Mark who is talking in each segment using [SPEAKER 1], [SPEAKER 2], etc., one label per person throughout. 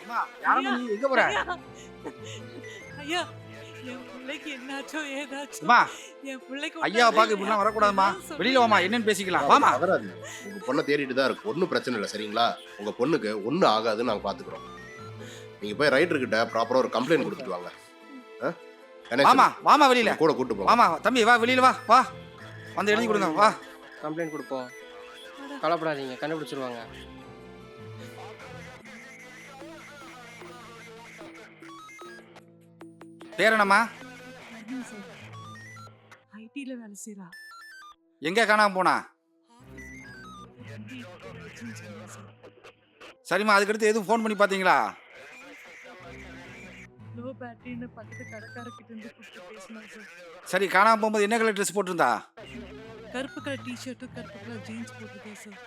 [SPEAKER 1] அம்மா யாரம்மா நீ எங்க போற?
[SPEAKER 2] ஐயா என் பிள்ளைக்கு என்னாச்சோ ஏதாச்சோ
[SPEAKER 1] அம்மா
[SPEAKER 2] என் பிள்ளைக்கு
[SPEAKER 1] ஐயா பாக்க இப்படிலாம் வரக்கூடாதுமா. வெளியில வாமா, என்னன்னு பேசிக்கலாம் வாமா.
[SPEAKER 3] நகராதீங்க. உங்க பொண்ணை தேடிட்டு தான் இருக்கு. ஒன்றும் பிரச்சனை இல்லை சரிங்களா? உங்க பொண்ணுக்கு ஒன்றும் ஆகாதுன்னு நாங்கள் பார்த்துக்குறோம். நீங்க போய் ரைட்டர் கிட்ட ப்ராப்பரா ஒரு கம்ப்ளைண்ட் கொடுத்துட்டு வாங்க.
[SPEAKER 1] வாமா வாமா வெளியில
[SPEAKER 3] கூட கூட்டு போங்க.
[SPEAKER 1] வாமா தம்பி வா வெளியில வா வா வந்து எழுதி கொடுங்க வா.
[SPEAKER 4] கம்ப்ளைண்ட் கொடுப்போம், கவலைப்படாதீங்க, கண்டுபிடிச்சிருவாங்க.
[SPEAKER 1] பேர் என்னம்மா?
[SPEAKER 2] ஐடில வேலை செய்றா.
[SPEAKER 1] எங்க காணாம போனா? சரிம்மா அதுக்கடுத்து எதுவும் ஃபோன் பண்ணி பாத்தீங்களா?
[SPEAKER 2] லோ பேட்டரின்னு பக்கத்து கடைக்காரர்கிட்ட இருந்து கூப்பிட்டு பேசினாங்க சார்.
[SPEAKER 1] சரி காணாம போகும்போது என்ன கலர் ட்ரெஸ் போட்டிருந்தா?
[SPEAKER 2] கருப்பு கலர் டிஷர்ட்டும் கருப்பு கலர் ஜீன்ஸ் போட்டுருக்கேன் சார்.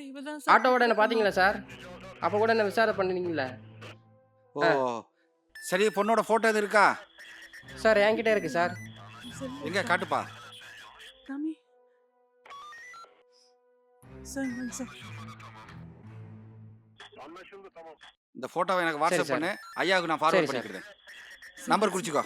[SPEAKER 2] இவதான்
[SPEAKER 4] ஆட்டோவோட என்ன பார்த்தீங்களா சார்? அப்போ கூட என்ன விசாரணை பண்ணுவீங்களா
[SPEAKER 1] ஓ சரி பொண்ணோட போட்டோ எது இருக்கா?
[SPEAKER 4] சார்? என்கிட்ட இருக்கு சார்.
[SPEAKER 1] எங்க காட்டுப்பா.
[SPEAKER 2] காமி சார் இந்தாங்க சார்.
[SPEAKER 1] இந்த போட்டோவை எனக்கு வாட்ஸ்அப்
[SPEAKER 4] சரி,
[SPEAKER 1] பண்ணு. ஐயாவுக்கு நான் ஃபார்வர்ட்
[SPEAKER 4] சரி, சார்.
[SPEAKER 1] பண்ணிக்கிறேன். நம்பர் குறிச்சிக்கோ.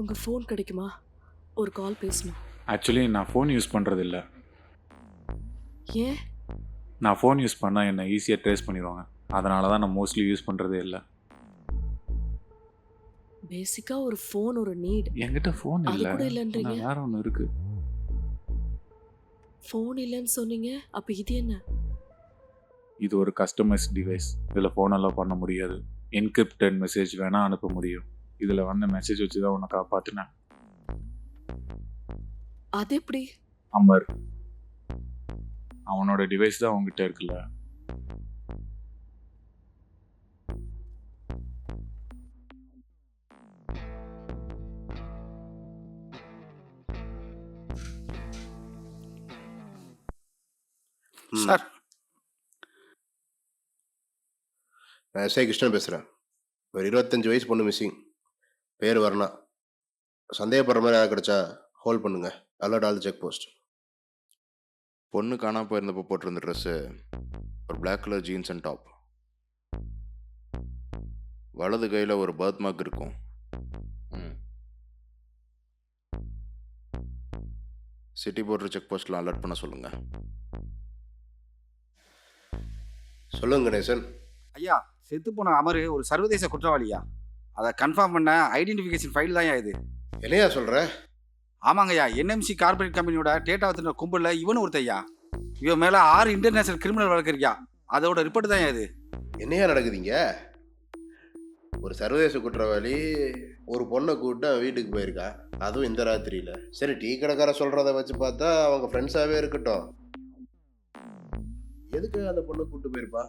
[SPEAKER 5] உங்க ஃபோன் கிடைக்குமா? ஒரு கால் பேசணும்.
[SPEAKER 6] ஆக்சுவலி நான் ஃபோன் யூஸ் பண்ணுறது இல்லை.
[SPEAKER 5] ஏன்?
[SPEAKER 6] நான் ஃபோன் யூஸ் பண்ணால் என்னை ஈஸியாக ட்ரேஸ் பண்ணிடுவாங்க. அதனால தான் நான் மோஸ்ட்லி யூஸ் பண்ணுறதே இல்லை.
[SPEAKER 5] பேசிக்கா ஒரு ஃபோன் ஒரு நீட்.
[SPEAKER 6] என்கிட்ட ஃபோன்
[SPEAKER 5] அது
[SPEAKER 6] இல்லை,
[SPEAKER 5] கூட இல்லன்றீங்க.
[SPEAKER 6] ஆனால் வேற ஒன்று இருக்குது.
[SPEAKER 5] ஃபோன் இல்லைன்னு சொன்னீங்க, அப்ப இது என்ன?
[SPEAKER 6] இது ஒரு கஸ்டமைஸ் டிவைஸ். இதில் ஃபோனெல்லாம் பண்ண முடியாது. என்கிரிப்டட் மெசேஜ் வேணால் அனுப்ப முடியும். இதில் வந்த மெசேஜ் வச்சு தான் உன்னை காப்பாற்றினேன்.
[SPEAKER 5] அது எப்படி?
[SPEAKER 6] அமர் அவனோட டிவைஸ் தான் உங்ககிட்ட இருக்குல்ல.
[SPEAKER 1] சார்
[SPEAKER 3] நான் எஸ்ஐ கிருஷ்ணன் பேசுகிறேன். ஒரு 25 வயசு பொண்ணு மிஸ்ஸிங். பேர் வரணா. சந்தேகப்படுற மாதிரி யாராவது கிடைச்சா ஹோல்ட் பண்ணுங்க. Alert all check post. பொண்ணு காணாம போயிருந்தப்போ போட்டிருந்த ட்ரெஸ்ஸு ஒரு black colour jeans and top. வலது கையில் ஒரு பர்த் மார்க் இருக்கும். சிட்டி போர்டர் செக் போஸ்ட்லாம் அலர்ட் பண்ண சொல்லுங்க. சொல்லுங்க கணேசன்.
[SPEAKER 1] ஐயா செத்து போன அமரு ஒரு சர்வதேச குற்றவாளியா? அதை கன்ஃபார்ம் பண்ண ஐடென்டிஃபிகேஷன் ஃபைல் தான் இது.
[SPEAKER 3] என்னையா சொல்ற?
[SPEAKER 1] ஆமாங்கய்யா, என்எம்சி கார்பரேட் கம்பெனியோட டேட்டா வச்சுருந்த கும்பலில் இவனு ஒருத்தையா. இவன் மேலே 6 இன்டர்நேஷனல் கிரிமினல் வழக்கு இருக்கியா. அதோட ரிப்போர்ட் தான் இது.
[SPEAKER 3] என்னையா நடக்குதுங்க? ஒரு சர்வதேச குற்றவாளி ஒரு பொண்ணை கூப்பிட்டு அவன் வீட்டுக்கு போயிருக்கா, அதுவும் இந்த ராத்திரியில். சரி, டீ கடைக்கார சொல்கிறத வச்சு பார்த்தா அவங்க ஃப்ரெண்ட்ஸாகவே இருக்கட்டும். எதுக்கு அந்த பொண்ணை கூப்பிட்டு போயிருப்பா?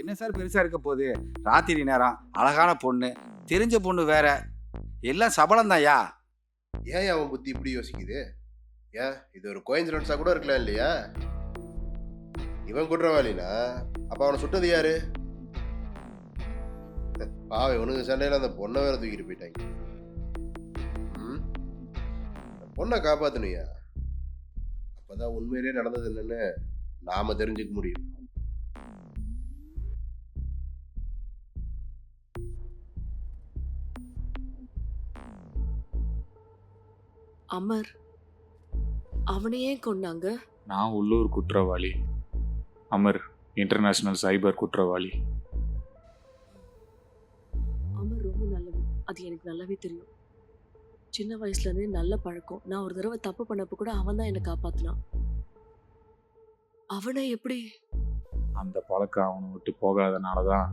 [SPEAKER 1] என்ன சார் பெருசாக இருக்க போகுது? ராத்திரி நேரம், அழகான பொண்ணு, தெரிஞ்ச பொண்ணு வேற, எல்லாம் சபலம் தான்யா.
[SPEAKER 3] ஏன் அவன் புத்தி இப்படி யோசிக்குது? ஏன் இது ஒரு கோயின்சிடன்ஸாக கூட இருக்கலாம் இல்லையா? இவன் குற்றவாளினா அப்போ அவனை சுட்டது யாரு? பாவம், இவனுக்கு சண்டையில் அந்த பொண்ணை வேற தூக்கிட்டு போயிட்டாங்க. பொண்ணை காப்பாத்தணுயா. அப்பதான் உண்மையிலேயே நடந்தது என்னன்னு நாம தெரிஞ்சுக்க முடியும்.
[SPEAKER 5] அமர் அவனை ஏன் கொன்னாங்க?
[SPEAKER 6] நான் உள்ளூர் குற்றவாளி, அமர் இன்டர்நேஷ்னல் சைபர் குற்றவாளி.
[SPEAKER 5] அமர் ரொம்ப நல்லவன், அது எனக்கு நல்லாவே தெரியும். சின்ன வயசுலேருந்தே நல்ல பழக்கம். நான் ஒரு தடவை தப்பு பண்ணப்போ கூட அவன் தான் என்னை காப்பாற்றினான். அவனை எப்படி?
[SPEAKER 6] அந்த பழக்கம் அவனை விட்டு போகாதனால தான்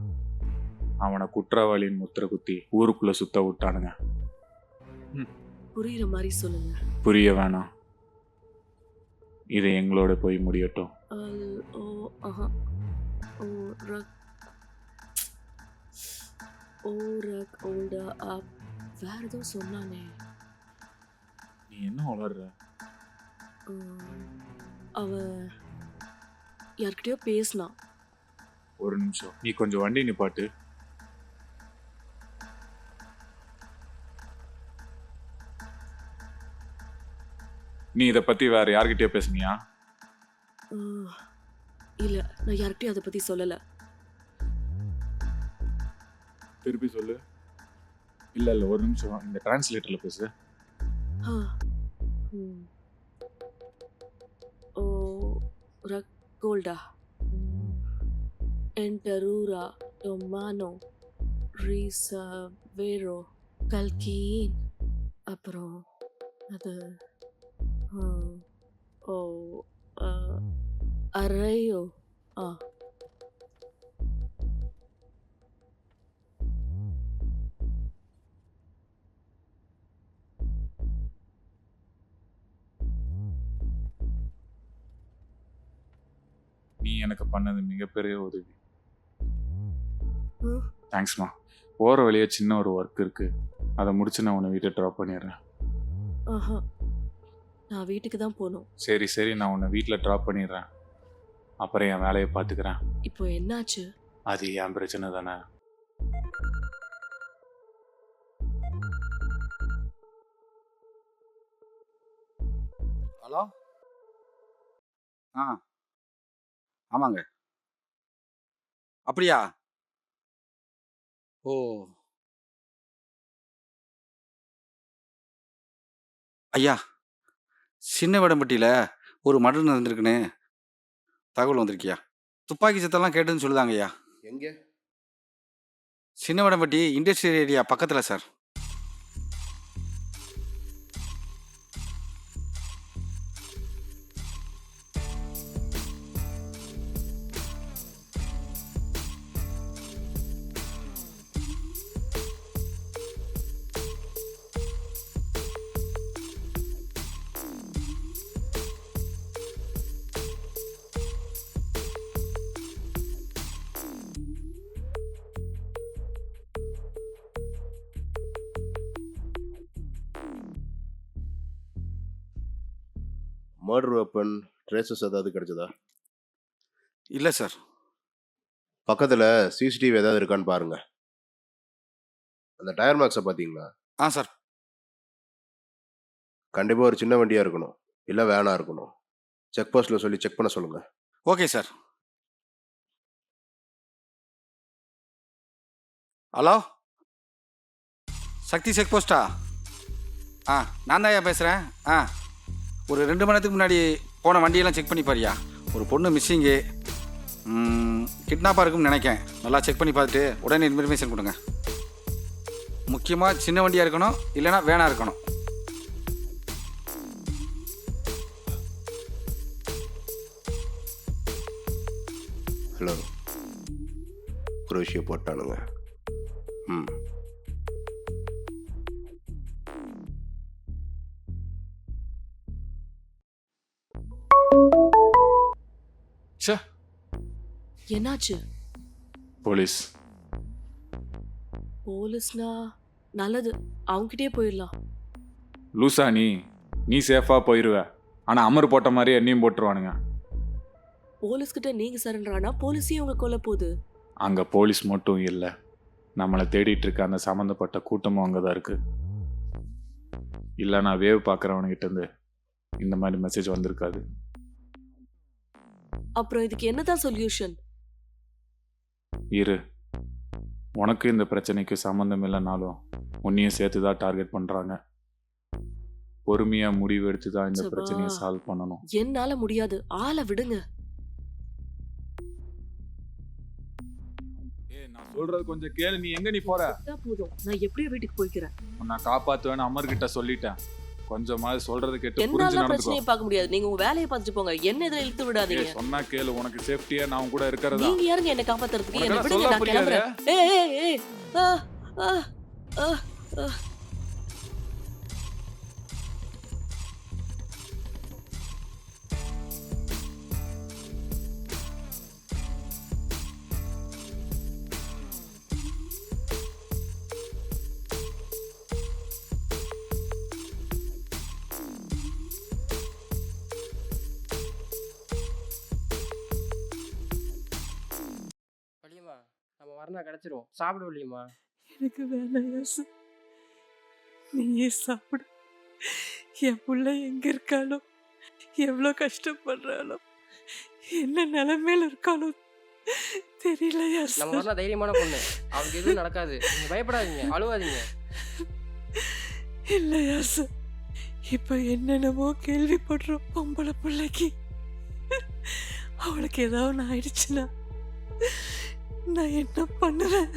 [SPEAKER 6] அவனை குற்றவாளியின் முத்திரை குத்தி ஊருக்குள்ளே சுத்த விட்டானுங்க.
[SPEAKER 5] புரியுற மாதிரி சொல்லுங்க.
[SPEAKER 6] புரிய வேணாம், இது எங்களோட போய் முடியட்டும்.
[SPEAKER 5] ஓ ஆஹா ஓ ஓரக் ஓல்டா அப் வேற ஏதோ சொன்னானே.
[SPEAKER 6] நீ என்ன வளர்ற?
[SPEAKER 5] உம், அவன் யார்கிட்டயோ பேசினான்.
[SPEAKER 6] ஒரு நிமிஷம், நீ கொஞ்சம் வண்டி நிப்பாட்டு. நீ இதை பத்தி வேற யார்கிட்டயோ பேசுனியா?
[SPEAKER 5] உம், இல்ல நான் யார்கிட்டயும் அதை பத்தி சொல்லல.
[SPEAKER 6] திருப்பி சொல்லு. இல்ல இல்ல, ஒரு நிமிஷம், இந்த டிரான்ஸ்லேட்டர்ல பேசு.
[SPEAKER 5] ஆ, உம். ஓ ரக்கோல்டா என்டரூரா டொமானோ ரீசவேரோ கல்கீன் அப்புறம் அது ஆ, ஓ ஆ, அரையோ. ஆ
[SPEAKER 6] நீ எனக்கு பண்ணது மிகப்பெரிய உதவி.
[SPEAKER 5] ம்.
[SPEAKER 6] தேங்க்ஸ்மா. போகிற வழியே சின்ன ஒரு ஒர்க் இருக்கு, அதை முடிச்சு நான் உன்னை வீட்டை ட்ராப் பண்ணிடுறேன்.
[SPEAKER 5] ஆஹா நான் வீட்டுக்கு தான் போகணும்.
[SPEAKER 6] சரி சரி, நான் உன்னை வீட்டில் ட்ராப் பண்ணிடுறேன். அப்புறம் என் வேலையை பார்த்துக்கிறேன்.
[SPEAKER 5] இப்போ என்னாச்சு?
[SPEAKER 6] அது என் பிரச்சனை தானே.
[SPEAKER 1] ஹலோ. ஆ ஆமாங்க. அப்படியா? ஓ ஐயா, சின்ன வேடம்பட்டியில் ஒரு மர்டர் நடந்திருக்குன்னு தகவல் வந்திருக்கியா? துப்பாக்கி சத்தம்லாம் கேட்டுன்னு சொல்லுதாங்க ஐயா.
[SPEAKER 3] எங்கே?
[SPEAKER 1] சின்ன வேடம்பட்டி இண்டஸ்ட்ரியல் ஏரியா பக்கத்தில் சார்.
[SPEAKER 3] மர்டர் வெப்பன் ட்ரேசஸ் ஏதாவது கிடைச்சதா?
[SPEAKER 1] இல்லை சார்.
[SPEAKER 3] பக்கத்தில் சிசிடிவி ஏதாவது இருக்கான்னு பாருங்க. அந்த டயர் மார்க்ஸை பார்த்தீங்களா?
[SPEAKER 1] ஆ சார்.
[SPEAKER 3] கண்டிப்பாக ஒரு சின்ன வண்டியாக இருக்கணும், இல்லை வேனாக இருக்கணும். செக் போஸ்ட்டில் சொல்லி செக் பண்ண சொல்லுங்கள்.
[SPEAKER 1] Okay sir. ஹலோ, சக்தி செக் போஸ்டா? ஆ நான் தான் பேசுகிறேன். ஆ ஒரு 2 மணி நேரத்துக்கு முன்னாடி போன வண்டியெல்லாம் செக் பண்ணி பாரியா. ஒரு பொண்ணு மிஸ்ஸிங்கு, கிட்னாப்பாக இருக்கும்னு நினைக்கேன். நல்லா செக் பண்ணி பார்த்துட்டு உடனே இன்ஃபர்மேஷன் கொடுங்க. முக்கியமாக சின்ன வண்டியாக இருக்கணும், இல்லைனா வேனாக இருக்கணும்.
[SPEAKER 3] ஹலோ, ஒரு விஷயம் போட்டானுங்க. ம்.
[SPEAKER 6] ச்சே,
[SPEAKER 5] என்னாச்சு?
[SPEAKER 6] போலீஸ்.
[SPEAKER 5] போலீஸ்னா நல்லது, அவங்ககிட்டயே போயிடலாம்.
[SPEAKER 6] லூசா நீ சேஃபாக போயிடுவ. ஆனால் அமர் போட்ட மாதிரி என்னையும் போட்டுருவானுங்க.
[SPEAKER 5] போலீஸ்கிட்ட நீங்க சரண்டர் ஆனா போலீஸே உங்க கொல்ல போகுது.
[SPEAKER 6] அங்கே போலீஸ் மட்டும் இல்லை, நம்மளை தேடிட்டு இருக்க அந்த சம்மந்தப்பட்ட கூட்டமும் அங்கே தான் இருக்கு. இல்லை, நான் வேவ் பார்க்குறவனுக்கிட்ட இருந்து இந்த மாதிரி மெசேஜ் வந்திருக்காது.
[SPEAKER 5] அப்புறம் இதுக்கு என்னதான் சொல்யூஷன்?
[SPEAKER 6] இரு, உனக்கு இந்த பிரச்சனைக்கு சம்மந்தம் இல்லைனாலும் உன்னையும் சேர்த்து தான் டார்கெட் பண்ணுறாங்க. பொறுமையாக முடிவு எடுத்து தான் இந்த
[SPEAKER 5] சபா.
[SPEAKER 6] பிரச்சனையை சால்வ் பண்ணணும்.
[SPEAKER 5] என்னால முடியாது, ஆளை விடுங்க.
[SPEAKER 6] நான் சொல்றது கொஞ்சம் கேளு. நீ எங்க போற?
[SPEAKER 5] விட்டா போதும், நான் எப்படியோ வீட்டுக்கு போய்க்கிறேன்.
[SPEAKER 6] நான் காப்பாத்துவேன்னு அமர்கிட்ட சொல்லிட்டேன். கொஞ்சமாவது சொல்றது கேட்டு புரிஞ்சு
[SPEAKER 5] என்னால
[SPEAKER 6] நடந்துக்கோ.
[SPEAKER 5] பிரச்சனையை பார்க்க முடியாது, நீங்க உங்க வேலையை பார்த்துட்டு போங்க. என்ன இதுல இழுத்து விடாதீங்க.
[SPEAKER 6] சொன்னா கேளு, உனக்கு சேஃப்டியா நான் கூட இருக்கிறதா.
[SPEAKER 5] நீங்க யாருங்க என்ன காப்பாத்துறதுக்கு? என்ன
[SPEAKER 6] உனக்கெல்லாம்
[SPEAKER 5] விடுங்க,
[SPEAKER 6] சொல்ல
[SPEAKER 5] நான் கிளம்புறேன்.
[SPEAKER 6] புரியாது.
[SPEAKER 5] ஏய் ஏய் ஏய் ஆ ஆ ஆ ஆ.
[SPEAKER 4] வரணா கிடைச்சிரும். சாப்பிட முடியுமா?
[SPEAKER 2] எனக்கு வேணாம் யாசு, நீயே சாப்பிடு. என் புள்ள எங்க இருக்காளோ, எவ்வளோ கஷ்டப்படுறாளோ, என்ன நிலைமையில இருக்காளோ தெரியல யாசு.
[SPEAKER 4] நம்ம வரணா தைரியமான பொண்ணு. அவளுக்கு எதுவும் நடக்காது. நீங்க பயப்படாதீங்க, அழுவாதீங்க.
[SPEAKER 2] இல்ல யாசு, இப்ப என்னென்னமோ கேள்விப்படுறோம். பொம்பளை பிள்ளைக்கு அவளுக்கு ஏதாவது ஆயிடுச்சுன்னா நான் என்ன பண்ணுவேன்?